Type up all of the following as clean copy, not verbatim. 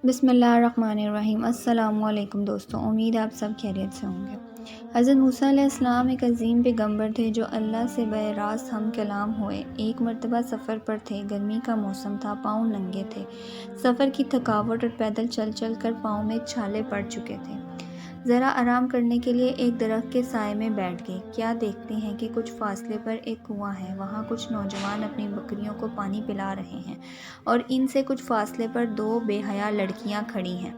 بسم اللہ الرحمن الرحیم۔ السلام علیکم دوستوں، امید آپ سب خیریت سے ہوں گے۔ حضرت موسیٰ علیہ السلام ایک عظیم پیغمبر تھے جو اللہ سے براہ راست ہم کلام ہوئے۔ ایک مرتبہ سفر پر تھے، گرمی کا موسم تھا، پاؤں ننگے تھے، سفر کی تھکاوٹ اور پیدل چل چل کر پاؤں میں چھالے پڑ چکے تھے۔ ذرا آرام کرنے کے لیے ایک درخت کے سائے میں بیٹھ گئے۔ کیا دیکھتے ہیں کہ کچھ فاصلے پر ایک کنواں ہے، وہاں کچھ نوجوان اپنی بکریوں کو پانی پلا رہے ہیں اور ان سے کچھ فاصلے پر دو بے حیا لڑکیاں کھڑی ہیں۔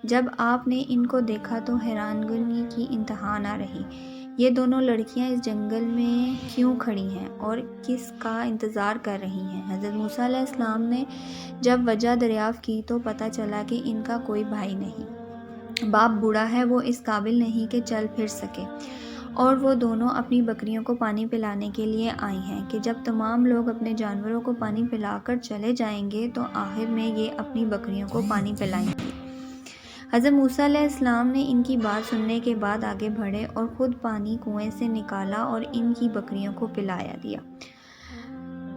جب آپ نے ان کو دیکھا تو حیرانگی کی انتہا نہ رہی۔ یہ دونوں لڑکیاں اس جنگل میں کیوں کھڑی ہیں اور کس کا انتظار کر رہی ہیں؟ حضرت موسیٰ علیہ السلام نے جب وجہ دریافت کی تو پتہ چلا کہ ان کا کوئی بھائی نہیں، باپ بوڑھا ہے، وہ اس قابل نہیں کہ چل پھر سکے، اور وہ دونوں اپنی بکریوں کو پانی پلانے کے لیے آئی ہیں کہ جب تمام لوگ اپنے جانوروں کو پانی پلا کر چلے جائیں گے تو آخر میں یہ اپنی بکریوں کو پانی پلائیں گی۔ حضرت موسیٰ علیہ السلام نے ان کی بات سننے کے بعد آگے بڑھے اور خود پانی کنویں سے نکالا اور ان کی بکریوں کو پلایا دیا۔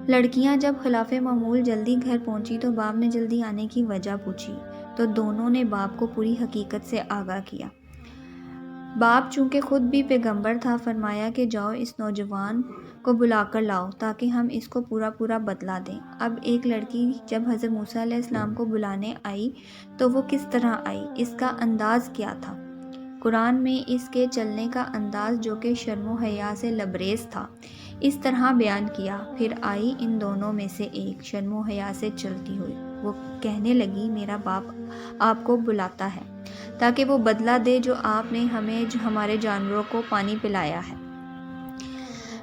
لڑکیاں جب خلاف معمول جلدی گھر پہنچی تو باپ نے جلدی آنے کی وجہ پوچھی تو دونوں نے باپ کو پوری حقیقت سے آگاہ کیا۔ باپ چونکہ خود بھی پیغمبر تھا، فرمایا کہ جاؤ اس نوجوان کو بلا کر لاؤ تاکہ ہم اس کو پورا بتلا دیں۔ اب ایک لڑکی جب حضرت موسیٰ علیہ السلام کو بلانے آئی تو وہ کس طرح آئی، اس کا انداز کیا تھا؟ قرآن میں اس کے چلنے کا انداز جو کہ شرم و حیا سے لبریز تھا اس طرح بیان کیا۔ پھر آئی ان دونوں میں سے ایک، شرم و حیا سے چلتی ہوئی، وہ کہنے لگی میرا باپ آپ کو بلاتا ہے تاکہ وہ بدلہ دے جو آپ نے ہمارے جانوروں کو پانی پلایا ہے۔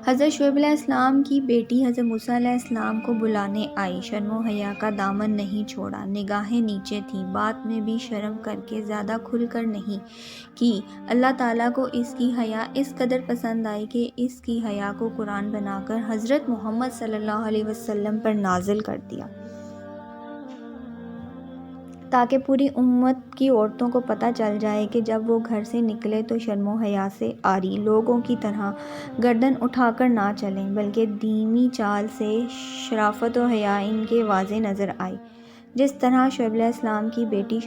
حضرت شعیب علیہ السلام کی بیٹی حضرت موسیٰ علیہ السلام کو بلانے آئی، شرم و حیا کا دامن نہیں چھوڑا، نگاہیں نیچے تھیں، بات میں بھی شرم کر کے زیادہ کھل کر نہیں کی۔ اللہ تعالیٰ کو اس کی حیا اس قدر پسند آئی کہ اس کی حیا کو قرآن بنا کر حضرت محمد صلی اللہ علیہ وسلم پر نازل کر دیا تاکہ پوری امت کی عورتوں کو پتہ چل جائے کہ جب وہ گھر سے نکلے تو شرم و حیا سے عاری لوگوں کی طرح گردن اٹھا کر نہ چلیں، بلکہ دھیمی چال سے۔ شرافت و حیا ان کے واضح نظر آئی، جس طرح شعیب علیہ السلام کی بیٹی